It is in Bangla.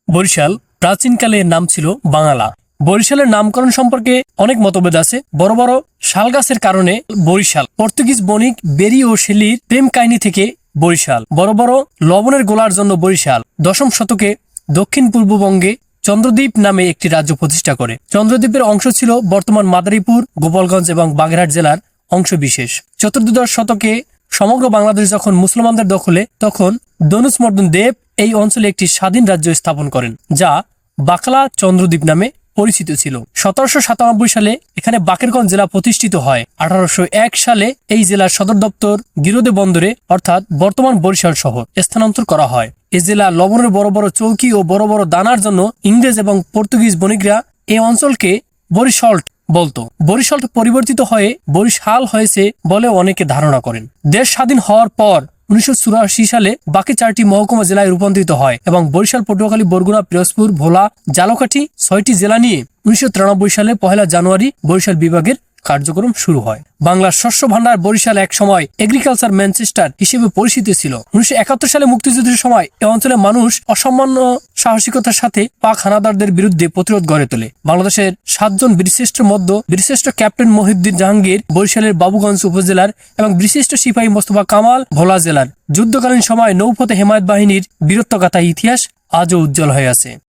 বরিশাল প্রাচীনকালে এর নাম ছিল বাঙালা। বরিশালের নামকরণ সম্পর্কে অনেক মতভেদ আছে। বড় বড় শাল গাছের কারণে বরিশাল, পর্তুগিজ বণিক বেরি ও শেলির প্রেম কাহিনী থেকে বরিশাল, বড় বড় লবণের গোলার জন্য বরিশাল। দশম শতকে দক্ষিণ পূর্ববঙ্গে চন্দ্রদ্বীপ নামে একটি রাজ্য প্রতিষ্ঠা করে। চন্দ্রদ্বীপের অংশ ছিল বর্তমান মাদারীপুর, গোপালগঞ্জ এবং বাগেরহাট জেলার অংশবিশেষ। চতুর্দশ শতকে সমগ্র বাংলাদেশ যখন মুসলমানদের দখলে, তখন দনুজমর্দন দেব এই অঞ্চলে একটি স্বাধীন রাজ্য স্থাপন করেন, যা বাকলা চন্দ্রদ্বীপ নামে পরিচিত ছিল। 1797 সালে এখানে বাকেরগঞ্জ জেলা প্রতিষ্ঠিত হয়। 1801 সালে এই জেলার সদর দপ্তর গিরোদে বন্দরে অর্থাৎ বর্তমান বরিশাল শহর স্থানান্তর করা হয়। এই জেলা লবণের বড় বড় চৌকি ও বড় বড় দানার জন্য ইংরেজ এবং পর্তুগিজ বণিকরা এই অঞ্চলকে বরিশাল্ট বলতো। বরিশাল্ট পরিবর্তিত হয়ে বরিশাল হয়েছে বলে অনেকে ধারণা করেন। দেশ স্বাধীন হওয়ার পর 1984 সালে বাকি 4টি মহকুমা জেলায় রূপান্তরিত হয় এবং বরিশাল, পটুয়াখালী, বরগুনা, পিরোজপুর, ভোলা, ঝালকাঠি 6টি জেলা নিয়ে 1993 সালে 1 জানুয়ারি বরিশাল বিভাগের কার্যক্রম শুরু হয়। বাংলার শস্য ভান্ডার বরিশাল এক সময় এগ্রিকালচার ম্যানচেস্টার হিসেবে পরিচিত ছিল। 1971 সালে মুক্তিযুদ্ধের সময় এ অঞ্চলের মানুষ অসামান্য সাহসিকতার সাথে পাক হানাদারদের বিরুদ্ধে প্রতিরোধ গড়ে তোলে। বাংলাদেশের 7 জন বীরশ্রেষ্ঠ মধ্যে বীরশ্রেষ্ঠ ক্যাপ্টেন মহিউদ্দিন জাহাঙ্গীর বরিশালের বাবুগঞ্জ উপজেলার এবং বীরশ্রেষ্ঠ সিপাহী মোস্তফা কামাল ভোলা জেলার। যুদ্ধকালীন সময় নৌপথে হেমায়েত বাহিনীর বীরত্বগাথা ইতিহাস আজও উজ্জ্বল হয়ে আছে।